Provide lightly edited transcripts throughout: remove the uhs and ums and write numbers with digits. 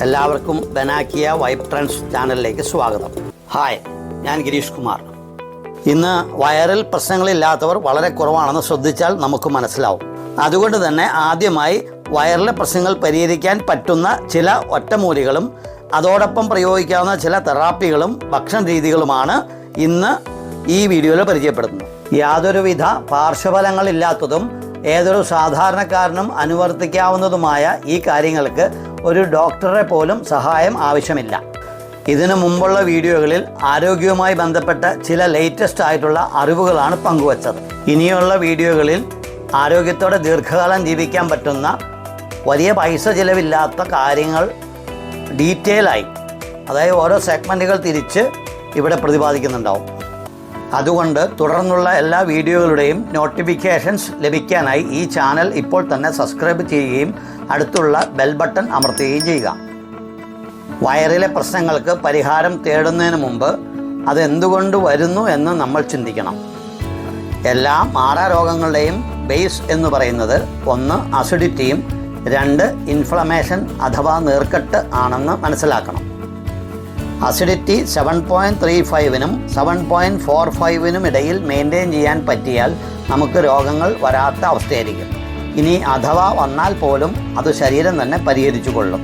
എല്ലാവർക്കും ബനാക്കിയ vibe trends ചാനലിലേക്ക് സ്വാഗതം. ഹായ്, ഞാൻ ഗിരീഷ് കുമാർ. ഇന്ന് വൈറൽ പ്രശ്നങ്ങളില്ലാത്തവർ വളരെ കുറവാണെന്ന് ശ്രദ്ധിച്ചാൽ നമുക്ക് മനസ്സിലാവും. അതുകൊണ്ട് തന്നെ ആദ്യമായി വൈറൽ പ്രശ്നങ്ങൾ പരിഹരിക്കാൻ പറ്റുന്ന ചില ഒറ്റമൂലികളും അതോടൊപ്പം പ്രയോഗിക്കാവുന്ന ചില തെറാപ്പികളും ഭക്ഷണ രീതികളുമാണ് ഇന്ന് ഈ വീഡിയോയിൽ പരിചയപ്പെടുത്തുന്നത്. യാതൊരുവിധ പാർശ്വഫലങ്ങളില്ലാത്തതും ഏതൊരു സാധാരണക്കാരനും അനുവർത്തിക്കാവുന്നതുമായ ഈ കാര്യങ്ങൾക്ക് ഒരു ഡോക്ടറെ പോലും സഹായം ആവശ്യമില്ല. ഇതിനു മുമ്പുള്ള വീഡിയോകളിൽ ആരോഗ്യവുമായി ബന്ധപ്പെട്ട ചില ലേറ്റസ്റ്റ് ആയിട്ടുള്ള അറിവുകളാണ് പങ്കുവച്ചത്. ഇനിയുള്ള വീഡിയോകളിൽ ആരോഗ്യത്തോടെ ദീർഘകാലം ജീവിക്കാൻ പറ്റുന്ന വലിയ പൈസ ചിലവില്ലാത്ത കാര്യങ്ങൾ ഡീറ്റെയിലായി, അതായത് ഓരോ സെഗ്മെൻറ്റുകൾ തിരിച്ച് ഇവിടെ പ്രതിപാദിക്കുന്നുണ്ടാവും. അതുകൊണ്ട് തുടർന്നുള്ള എല്ലാ വീഡിയോകളുടെയും നോട്ടിഫിക്കേഷൻസ് ലഭിക്കാനായി ഈ ചാനൽ ഇപ്പോൾ തന്നെ സബ്സ്ക്രൈബ് ചെയ്യുകയും അടുത്തുള്ള ബെൽ ബട്ടൺ അമർത്തുകയും ചെയ്യുക. വയറിലെ പ്രശ്നങ്ങൾക്ക് പരിഹാരം തേടുന്നതിന് മുമ്പ് അതെന്തുകൊണ്ട് വരുന്നു എന്ന് നമ്മൾ ചിന്തിക്കണം. എല്ലാ മാറാരോഗങ്ങളുടെയും ബേസ് എന്ന് പറയുന്നത് 1 അസിഡിറ്റിയും 2 ഇൻഫ്ലമേഷൻ അഥവാ നീർക്കെട്ട് ആണെന്ന് മനസ്സിലാക്കണം. അസിഡിറ്റി 7.35-നും 7.45-നും ഇടയിൽ മെയിൻറ്റെയിൻ ചെയ്യാൻ പറ്റിയാൽ നമുക്ക് രോഗങ്ങൾ വരാത്ത അവസ്ഥയായിരിക്കും. ഇനി അഥവാ വന്നാൽ പോലും അത് ശരീരം തന്നെ പരിഹരിച്ചു കൊള്ളും.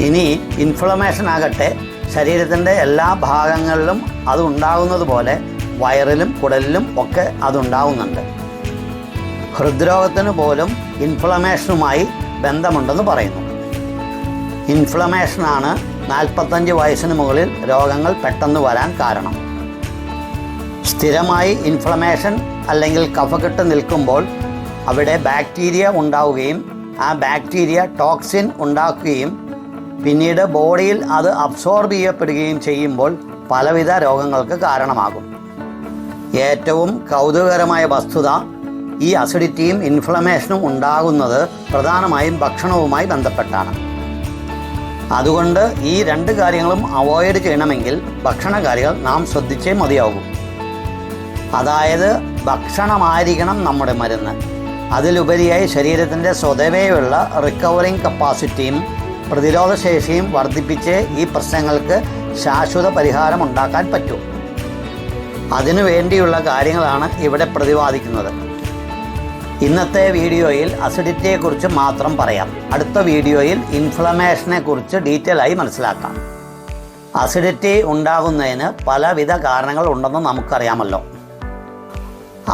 ഇനി ഇൻഫ്ലമേഷൻ ആകട്ടെ ശരീരത്തിൻ്റെ എല്ലാ ഭാഗങ്ങളിലും അതുണ്ടാകുന്നത് പോലെ വയറിലും കുടലിലും ഒക്കെ അതുണ്ടാകുന്നുണ്ട്. ഹൃദ്രോഗത്തിന് പോലും ഇൻഫ്ലമേഷനുമായി ബന്ധമുണ്ടെന്ന് പറയുന്നു. ഇൻഫ്ലമേഷനാണ് 45 വയസ്സിന് മുകളിൽ രോഗങ്ങൾ പെട്ടെന്ന് വരാൻ കാരണം. സ്ഥിരമായി ഇൻഫ്ലമേഷൻ അല്ലെങ്കിൽ കഫക്കെട്ട് നിൽക്കുമ്പോൾ അവിടെ ബാക്ടീരിയ ഉണ്ടാവുകയും ആ ബാക്ടീരിയ ടോക്സിൻ ഉണ്ടാക്കുകയും പിന്നീട് ബോഡിയിൽ അത് അബ്സോർബ് ചെയ്യപ്പെടുകയും ചെയ്യുമ്പോൾ പലവിധ രോഗങ്ങൾക്ക് കാരണമാകും. ഏറ്റവും കൗതുകകരമായ വസ്തുത, ഈ അസിഡിറ്റിയും ഇൻഫ്ലമേഷനും ഉണ്ടാകുന്നത് പ്രധാനമായും ഭക്ഷണവുമായി ബന്ധപ്പെട്ടാണ്. അതുകൊണ്ട് ഈ 2 കാര്യങ്ങളും അവോയ്ഡ് ചെയ്യണമെങ്കിൽ ഭക്ഷണകാര്യങ്ങൾ നാം ശ്രദ്ധിച്ചേ മതിയാകും. അതായത് ഭക്ഷണമായിരിക്കണം നമ്മുടെ മരുന്ന്. അതിലുപരിയായി ശരീരത്തിൻ്റെ സ്വതവേയുള്ള റിക്കവറിങ് കപ്പാസിറ്റിയും പ്രതിരോധശേഷിയും വർദ്ധിപ്പിച്ച് ഈ പ്രശ്നങ്ങൾക്ക് ശാശ്വത പരിഹാരം ഉണ്ടാക്കാൻ പറ്റും. അതിനു വേണ്ടിയുള്ള കാര്യങ്ങളാണ് ഇവിടെ പ്രതിപാദിക്കുന്നത്. ഇന്നത്തെ വീഡിയോയിൽ അസിഡിറ്റിയെക്കുറിച്ച് മാത്രം പറയാം. അടുത്ത വീഡിയോയിൽ ഇൻഫ്ലമേഷനെ കുറിച്ച് ഡീറ്റെയിൽ ആയി മനസ്സിലാക്കാം. അസിഡിറ്റി ഉണ്ടാകുന്നതിന് പലവിധ കാരണങ്ങൾ ഉണ്ടെന്ന് നമുക്കറിയാമല്ലോ.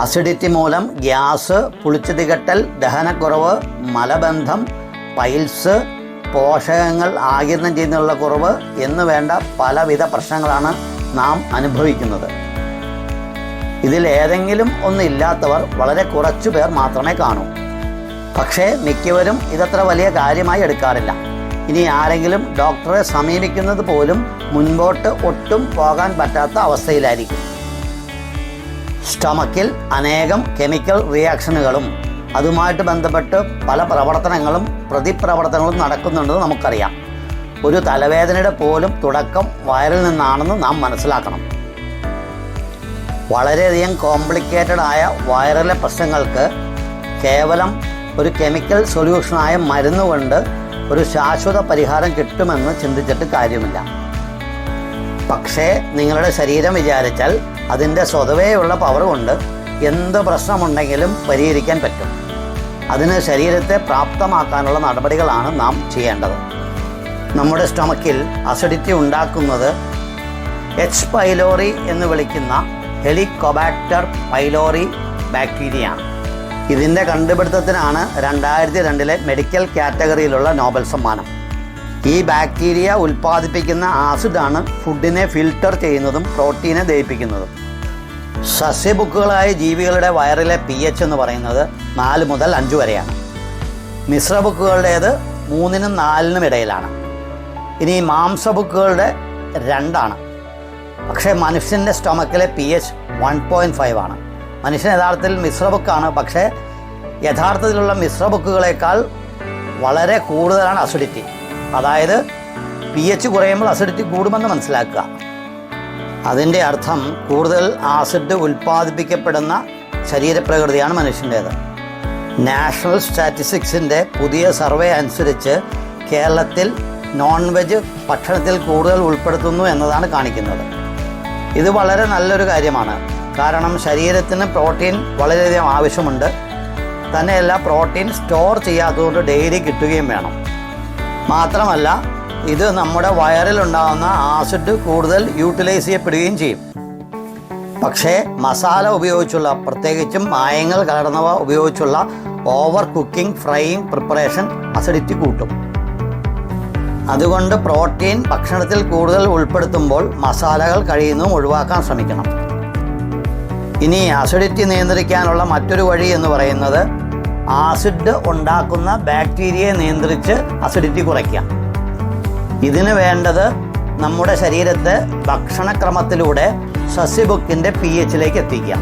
അസിഡിറ്റി മൂലം ഗ്യാസ്, പുളിച്ചു തികട്ടൽ, ദഹനക്കുറവ്, മലബന്ധം, പൈൽസ്, പോഷകങ്ങൾ ആഗിരണം ചെയ്യുന്നതിനുള്ള കുറവ് എന്ന് വേണ്ട പലവിധ പ്രശ്നങ്ങളാണ് നാം അനുഭവിക്കുന്നത്. ഇതിലേതെങ്കിലും ഒന്നില്ലാത്തവർ വളരെ കുറച്ചു പേർ മാത്രമേ കാണൂ. പക്ഷേ മിക്കവരും ഇതത്ര വലിയ കാര്യമായി എടുക്കാറില്ല. ഇനി ആരെങ്കിലും ഡോക്ടറെ സമീപിക്കുന്നത് പോലും മുൻപോട്ട് ഒട്ടും പോകാൻ പറ്റാത്ത അവസ്ഥയിലായിരിക്കും. സ്റ്റൊമക്കിൽ അനേകം കെമിക്കൽ റിയാക്ഷനുകളും അതുമായിട്ട് ബന്ധപ്പെട്ട് പല പ്രവർത്തനങ്ങളും പ്രതിപ്രവർത്തനങ്ങളും നടക്കുന്നുണ്ടെന്ന് നമുക്കറിയാം. ഒരു തലവേദനയുടെ പോലും തുടക്കം വയറിൽ നിന്നാണെന്ന് നാം മനസ്സിലാക്കണം. വളരെയധികം കോംപ്ലിക്കേറ്റഡ് ആയ വൈറൽ പ്രശ്നങ്ങൾക്ക് കേവലം ഒരു കെമിക്കൽ സൊല്യൂഷനായ മരുന്ന് കൊണ്ട് ഒരു ശാശ്വത പരിഹാരം കിട്ടുമെന്ന് ചിന്തിച്ചിട്ട് കാര്യമില്ല. പക്ഷേ നിങ്ങളുടെ ശരീരം വിചാരിച്ചാൽ അതിൻ്റെ സ്വതവേയുള്ള പവർ കൊണ്ട് എന്ത് പ്രശ്നമുണ്ടെങ്കിലും പരിഹരിക്കാൻ പറ്റും. അതിന് ശരീരത്തെ പ്രാപ്തമാക്കാനുള്ള നടപടികളാണ് നാം ചെയ്യേണ്ടത്. നമ്മുടെ സ്റ്റൊമക്കിൽ അസിഡിറ്റി ഉണ്ടാക്കുന്നത് എച്ച് പൈലോറി എന്ന് വിളിക്കുന്ന ഹെലിക്കോബാക്ടർ പൈലോറി ബാക്ടീരിയയാണ്. ഇതിൻ്റെ കണ്ടുപിടുത്തത്തിനാണ് 2002 മെഡിക്കൽ കാറ്റഗറിയിലുള്ള നോബൽ സമ്മാനം. ഈ ബാക്ടീരിയ ഉൽപ്പാദിപ്പിക്കുന്ന ആസിഡാണ് ഫുഡിനെ ഫിൽട്ടർ ചെയ്യുന്നതും പ്രോട്ടീനെ ദഹിപ്പിക്കുന്നതും. സസ്യബുക്കുകളായ ജീവികളുടെ വയറിലെ pH എന്ന് പറയുന്നത് 4 മുതൽ 5 വരെയാണ്. മിശ്രബുക്കുകളുടേത് 3-നും 4-നും ഇടയിലാണ്. ഇനി മാംസബുക്കുകളുടെ 2 ആണ്. പക്ഷേ മനുഷ്യൻ്റെ സ്റ്റൊമക്കിലെ pH 1.5 ആണ്. മനുഷ്യൻ യഥാർത്ഥത്തിൽ മിശ്രബുക്കാണ്. പക്ഷേ യഥാർത്ഥത്തിലുള്ള മിശ്രബുക്കുകളേക്കാൾ വളരെ കൂടുതലാണ് അസിഡിറ്റി. അതായത് pH കുറയുമ്പോൾ അസിഡിറ്റി കൂടുമെന്ന് മനസ്സിലാക്കുക. അതിൻ്റെ അർത്ഥം കൂടുതൽ ആസിഡ് ഉൽപ്പാദിപ്പിക്കപ്പെടുന്ന ശരീരപ്രകൃതിയാണ് മനുഷ്യൻ്റേത്. നാഷണൽ സ്റ്റാറ്റിസ്റ്റിക്സിൻ്റെ പുതിയ സർവേ അനുസരിച്ച് കേരളത്തിൽ നോൺ വെജ് ഭക്ഷണത്തിൽ കൂടുതൽ ഉൾപ്പെടുത്തുന്നു എന്നതാണ് കാണിക്കുന്നത്. ഇത് വളരെ നല്ലൊരു കാര്യമാണ്. കാരണം ശരീരത്തിന് പ്രോട്ടീൻ വളരെയധികം ആവശ്യമുണ്ട്. തന്നെയല്ല, പ്രോട്ടീൻ സ്റ്റോർ ചെയ്യാത്തതുകൊണ്ട് ഡെയിലി കിട്ടുകയും വേണം. മാത്രമല്ല, ഇത് നമ്മുടെ വയറിലുണ്ടാകുന്ന ആസിഡ് കൂടുതൽ യൂട്ടിലൈസ് ചെയ്യപ്പെടുകയും ചെയ്യും. പക്ഷേ മസാല ഉപയോഗിച്ചുള്ള, പ്രത്യേകിച്ചും മായങ്ങൾ കലർന്നവ ഉപയോഗിച്ചുള്ള over cooking, frying preparation acidity കൂട്ടും. അതുകൊണ്ട് പ്രോട്ടീൻ ഭക്ഷണത്തിൽ കൂടുതൽ ഉൾപ്പെടുത്തുമ്പോൾ മസാലകൾ കഴിയുന്നതും ഒഴിവാക്കാൻ ശ്രമിക്കണം. ഇനി അസിഡിറ്റി നിയന്ത്രിക്കാനുള്ള മറ്റൊരു വഴി എന്ന് പറയുന്നത് ആസിഡ് ഉണ്ടാക്കുന്ന ബാക്ടീരിയയെ നിയന്ത്രിച്ച് അസിഡിറ്റി കുറയ്ക്കാം. ഇതിന് വേണ്ടത് നമ്മുടെ ശരീരത്തെ ഭക്ഷണക്രമത്തിലൂടെ സസ്യബുക്കിൻ്റെ pH എത്തിക്കാം.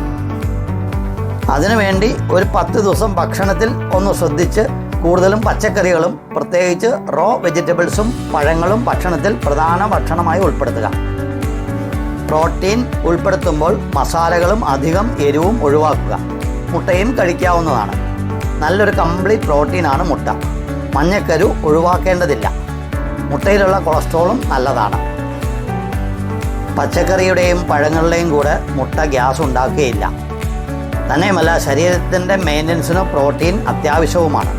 അതിനുവേണ്ടി ഒരു 10 ദിവസം ഭക്ഷണത്തിൽ ഒന്ന് ശ്രദ്ധിച്ച് കൂടുതലും പച്ചക്കറികളും പ്രത്യേകിച്ച് റോ വെജിറ്റബിൾസും പഴങ്ങളും ഭക്ഷണത്തിൽ പ്രധാന ഭക്ഷണമായി ഉൾപ്പെടുത്തുക. പ്രോട്ടീൻ ഉൾപ്പെടുത്തുമ്പോൾ മസാലകളും അധികം എരിവും ഒഴിവാക്കുക. മുട്ടയും കഴിക്കാവുന്നതാണ്. നല്ലൊരു കംപ്ലീറ്റ് പ്രോട്ടീനാണ് മുട്ട. മഞ്ഞക്കരു ഒഴിവാക്കേണ്ടതില്ല. മുട്ടയിലുള്ള കൊളസ്ട്രോളും നല്ലതാണ്. പച്ചക്കറിയുടെയും പഴങ്ങളുടെയും കൂടെ മുട്ട ഗ്യാസ് ഉണ്ടാക്കുകയില്ല. തന്നെയുമല്ല, ശരീരത്തിൻ്റെ മെയിൻ്റനൻസിന് പ്രോട്ടീൻ അത്യാവശ്യവുമാണ്.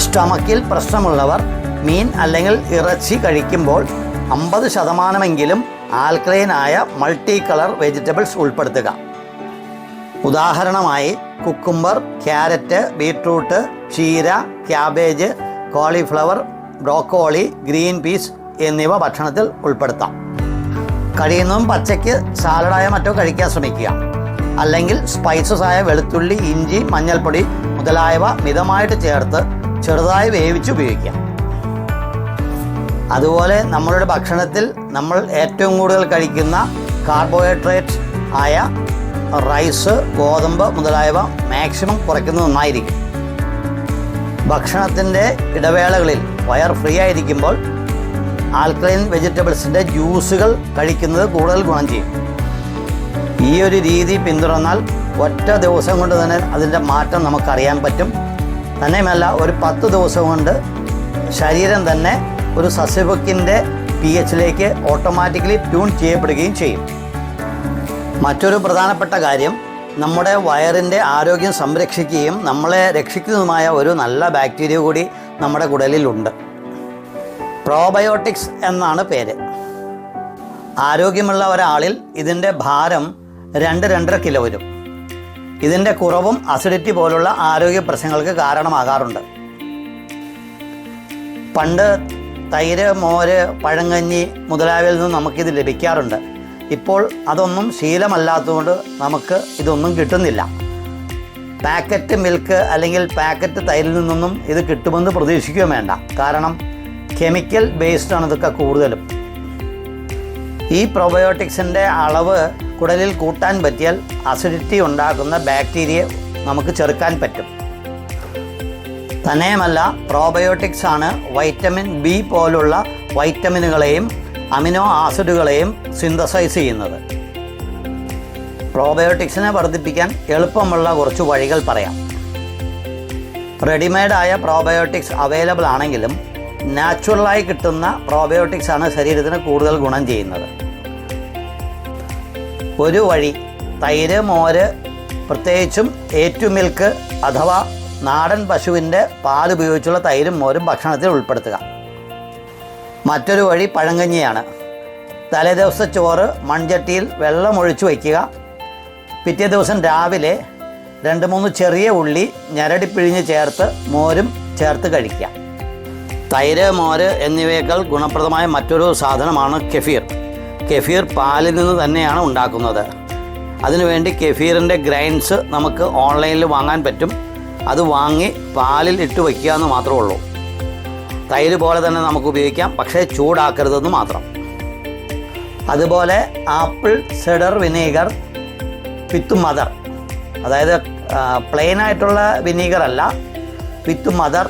സ്റ്റൊമക്കിൽ പ്രശ്നമുള്ളവർ മീൻ അല്ലെങ്കിൽ ഇറച്ചി കഴിക്കുമ്പോൾ 50% ആൽക്കലൈനായ മൾട്ടി കളർ വെജിറ്റബിൾസ് ഉൾപ്പെടുത്തുക. ഉദാഹരണമായി കുക്കുംബർ, ക്യാരറ്റ്, ബീട്രൂട്ട്, ചീര, cabbage, cauliflower, broccoli, green peas എന്നിവ ഭക്ഷണത്തിൽ ഉൾപ്പെടുത്താം. കഴിയുന്നതും പച്ചയ്ക്ക് സാലഡായ മറ്റോ കഴിക്കാൻ ശ്രമിക്കുക. അല്ലെങ്കിൽ സ്പൈസസ് ആയ വെളുത്തുള്ളി, ഇഞ്ചി, മഞ്ഞൾപ്പൊടി മുതലായവ മിതമായിട്ട് ചേർത്ത് ചെറുതായി വേവിച്ച് ഉപയോഗിക്കാം. അതുപോലെ നമ്മളുടെ ഭക്ഷണത്തിൽ നമ്മൾ ഏറ്റവും കൂടുതൽ കഴിക്കുന്ന കാർബോഹൈഡ്രേറ്റ് ആയ റൈസ്, ഗോതമ്പ് മുതലായവ മാക്സിമം കുറയ്ക്കുന്നത് നന്നായിരിക്കും. ഭക്ഷണത്തിൻ്റെ ഇടവേളകളിൽ വയർ ഫ്രീ ആയിരിക്കുമ്പോൾ ആൽക്കലൈൻ വെജിറ്റബിൾസിൻ്റെ ജ്യൂസുകൾ കഴിക്കുന്നത് കൂടുതൽ ഗുണം ചെയ്യും. ഈ ഒരു രീതി പിന്തുടർന്നാൽ ഒറ്റ ദിവസം കൊണ്ട് തന്നെ അതിൻ്റെ മാറ്റം നമുക്കറിയാൻ പറ്റും. തന്നെയുമല്ല, ഒരു 10 ദിവസം കൊണ്ട് ശരീരം തന്നെ ഒരു സസ്യബുക്കിൻ്റെ pH ഓട്ടോമാറ്റിക്കലി ട്യൂൺ ചെയ്യപ്പെടുകയും ചെയ്യും. മറ്റൊരു പ്രധാനപ്പെട്ട കാര്യം, നമ്മുടെ വയറിൻ്റെ ആരോഗ്യം സംരക്ഷിക്കുകയും നമ്മളെ രക്ഷിക്കുന്നതുമായ ഒരു നല്ല ബാക്ടീരിയ കൂടി നമ്മുടെ കുടലിലുണ്ട്. പ്രോബയോട്ടിക്സ് എന്നാണ് പേര്. ആരോഗ്യമുള്ള ഒരാളിൽ ഇതിൻ്റെ ഭാരം 2-2.5 കിലോ വരും. ഇതിൻ്റെ കുറവും അസിഡിറ്റി പോലുള്ള ആരോഗ്യ പ്രശ്നങ്ങൾക്ക് കാരണമാകാറുണ്ട്. പണ്ട് തൈര്, മോര്, പഴങ്കഞ്ഞി മുതലായവയിൽ നിന്നും നമുക്കിത് ലഭിക്കാറുണ്ട്. ഇപ്പോൾ അതൊന്നും ശീലമല്ലാത്തതുകൊണ്ട് നമുക്ക് ഇതൊന്നും കിട്ടുന്നില്ല. പാക്കറ്റ് മിൽക്ക് അല്ലെങ്കിൽ പാക്കറ്റ് തൈരിൽ നിന്നൊന്നും ഇത് കിട്ടുമെന്ന് പ്രതീക്ഷിക്കുകയും വേണ്ട. കാരണം കെമിക്കൽ ബേസ്ഡാണ് ഇതൊക്കെ കൂടുതലും. ഈ പ്രോബയോട്ടിക്സിൻ്റെ അളവ് കുടലിൽ കൂട്ടാൻ പറ്റിയാൽ അസിഡിറ്റി ഉണ്ടാക്കുന്ന ബാക്ടീരിയ നമുക്ക് ചെറുക്കാൻ പറ്റും. തന്നെയുമല്ല, പ്രോബയോട്ടിക്സ് ആണ് വൈറ്റമിൻ ബി പോലുള്ള വൈറ്റമിനുകളെയും അമിനോ ആസിഡുകളെയും സിന്തസൈസ് ചെയ്യുന്നത്. പ്രോബയോട്ടിക്സിനെ വർദ്ധിപ്പിക്കാൻ എളുപ്പമുള്ള കുറച്ച് വഴികൾ പറയാം. റെഡിമെയ്ഡായ പ്രോബയോട്ടിക്സ് അവൈലബിൾ ആണെങ്കിലും നാച്ചുറലായി കിട്ടുന്ന പ്രോബയോട്ടിക്സ് ആണ് ശരീരത്തിന് കൂടുതൽ ഗുണം ചെയ്യുന്നത്. ഒരു വഴി, തൈര്, മോര്, പ്രത്യേകിച്ചും A2 മിൽക്ക് അഥവാ നാടൻ പശുവിൻ്റെ പാൽ ഉപയോഗിച്ചുള്ള തൈരും മോരും ഭക്ഷണത്തിൽ ഉൾപ്പെടുത്തുക. മറ്റൊരു വഴി പഴങ്കഞ്ഞിയാണ്. തലേദിവസ ചോറ് മൺചട്ടിയിൽ വെള്ളമൊഴിച്ച് വയ്ക്കുക. പിറ്റേ ദിവസം രാവിലെ 2-3 ചെറിയ ഉള്ളി ഞരടിപ്പിഴിഞ്ഞ് ചേർത്ത് മോരും ചേർത്ത് കഴിക്കുക. തൈര്, മോര് എന്നിവയേക്കാൾ ഗുണപ്രദമായ മറ്റൊരു സാധനമാണ് കെഫീർ. കെഫീർ പാലിൽ നിന്ന് തന്നെയാണ് ഉണ്ടാക്കുന്നത്. അതിനുവേണ്ടി കെഫീറിൻ്റെ ഗ്രൈൻഡ്സ് നമുക്ക് ഓൺലൈനിൽ വാങ്ങാൻ പറ്റും. അത് വാങ്ങി പാലിൽ ഇട്ട് വയ്ക്കുക എന്ന് മാത്രമേ ഉള്ളൂ. തൈര് പോലെ തന്നെ നമുക്ക് ഉപയോഗിക്കാം, പക്ഷേ ചൂടാക്കരുതെന്ന് മാത്രം. അതുപോലെ ആപ്പിൾ സിഡർ വിനീഗർ വിത്ത് മദർ, അതായത് പ്ലെയിനായിട്ടുള്ള വിനീഗർ അല്ല, വിത്ത് മദർ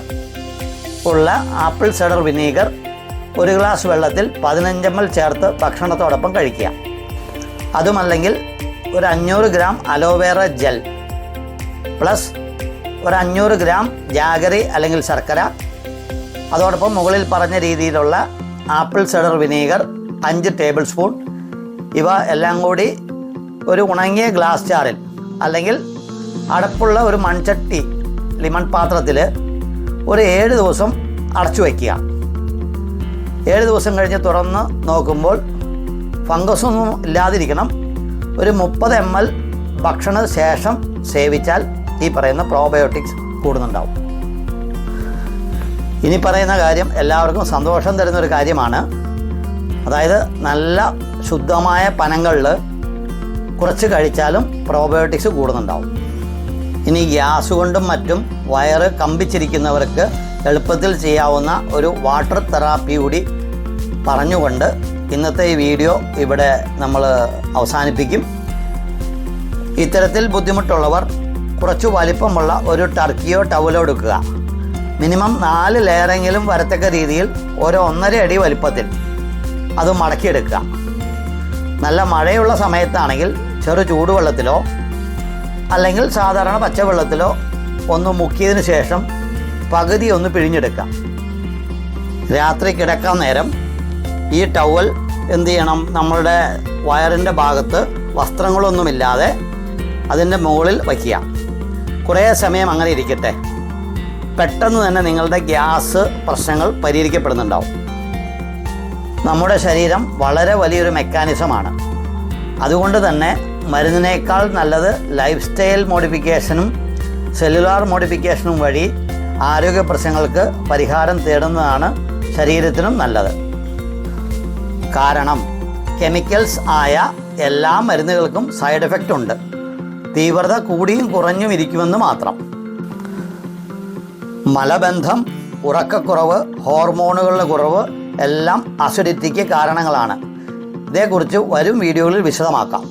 ഉള്ള ആപ്പിൾ സിഡർ വിനീഗർ 1 ഗ്ലാസ് വെള്ളത്തിൽ 15 ml ചേർത്ത് ഭക്ഷണത്തോടൊപ്പം കഴിക്കുക. അതുമല്ലെങ്കിൽ ഒരു 500 ഗ്രാം അലോവേറ ജെൽ പ്ലസ് ഒരു 500 ഗ്രാം ജാഗറി അല്ലെങ്കിൽ ശർക്കര അതോടൊപ്പം മുകളിൽ പറഞ്ഞ രീതിയിലുള്ള apple cider vinegar 5 table spoon, ഇവ എല്ലാം കൂടി ഒരു ഉണങ്ങിയ ഗ്ലാസ് ജാറിൽ അല്ലെങ്കിൽ അടപ്പുള്ള ഒരു മൺചട്ടി ലിമൺ പാത്രത്തിൽ ഒരു 7 ദിവസം അടച്ചു വയ്ക്കുക. 7 ദിവസം കഴിഞ്ഞ് തുറന്ന് നോക്കുമ്പോൾ ഫംഗസൊന്നും ഇല്ലാതിരിക്കണം. ഒരു 30 ml ഭക്ഷണ ശേഷം സേവിച്ചാൽ ഈ പറയുന്ന പ്രോബയോട്ടിക്സ് കൂടുന്നുണ്ടാവും. ഇനി പറയുന്ന കാര്യം എല്ലാവർക്കും സന്തോഷം തരുന്നൊരു കാര്യമാണ്. അതായത് നല്ല ശുദ്ധമായ പനങ്ങളിൽ കുറച്ച് കഴിച്ചാലും പ്രോബയോട്ടിക്സ് കൂടുന്നുണ്ടാവും. ഇനി ഗ്യാസ് കൊണ്ടും മറ്റും വയറ് കമ്പിച്ചിരിക്കുന്നവർക്ക് എളുപ്പത്തിൽ ചെയ്യാവുന്ന ഒരു വാട്ടർ തെറാപ്പി കൂടി പറഞ്ഞുകൊണ്ട് ഇന്നത്തെ ഈ വീഡിയോ ഇവിടെ നമ്മൾ അവസാനിപ്പിക്കും. ഇത്തരത്തിൽ ബുദ്ധിമുട്ടുള്ളവർ കുറച്ച് വലിപ്പമുള്ള ഒരു ടർക്കിയോ ടവലോ എടുക്കുക. മിനിമം 4 ലെയറെങ്കിലും വരത്തക്ക രീതിയിൽ ഒരു 1.5 അടി വലിപ്പത്തിൽ അത് മടക്കിയെടുക്കുക. നല്ല മഴയുള്ള സമയത്താണെങ്കിൽ ചെറു ചൂടുവെള്ളത്തിലോ അല്ലെങ്കിൽ സാധാരണ പച്ചവെള്ളത്തിലോ ഒന്ന് മുക്കിയതിന് ശേഷം പകുതി ഒന്ന് പിഴിഞ്ഞെടുക്കാം. രാത്രി കിടക്കാൻ നേരം ഈ ടവൽ എന്ത് ചെയ്യണം, നമ്മളുടെ വയറിൻ്റെ ഭാഗത്ത് വസ്ത്രങ്ങളൊന്നുമില്ലാതെ അതിൻ്റെ മുകളിൽ വയ്ക്കുക. കുറേ സമയം അങ്ങനെ ഇരിക്കട്ടെ. പെട്ടെന്ന് തന്നെ നിങ്ങളുടെ ഗ്യാസ് പ്രശ്നങ്ങൾ പരിഹരിക്കപ്പെടുന്നുണ്ടാവും. നമ്മുടെ ശരീരം വളരെ വലിയൊരു മെക്കാനിസമാണ്. അതുകൊണ്ട് തന്നെ മരുന്നിനേക്കാൾ നല്ലത് ലൈഫ് സ്റ്റൈൽ മോഡിഫിക്കേഷനും സെല്ലുലാർ മോഡിഫിക്കേഷനും വഴി ആരോഗ്യ പ്രശ്നങ്ങൾക്ക് പരിഹാരം തേടുന്നതാണ് ശരീരത്തിനും നല്ലത്. കാരണം കെമിക്കൽസ് ആയ എല്ലാ മരുന്നുകൾക്കും സൈഡ് എഫക്റ്റ് ഉണ്ട്. തീവ്രത കൂടിയും കുറഞ്ഞും ഇരിക്കുമെന്ന് മാത്രം. മലബന്ധം, ഉറക്കക്കുറവ്, ഹോർമോണുകളുടെ കുറവ് എല്ലാം അസിഡിറ്റിക്ക് കാരണങ്ങളാണ്. ഇതേക്കുറിച്ച് വരും വീഡിയോകളിൽ വിശദമാക്കാം.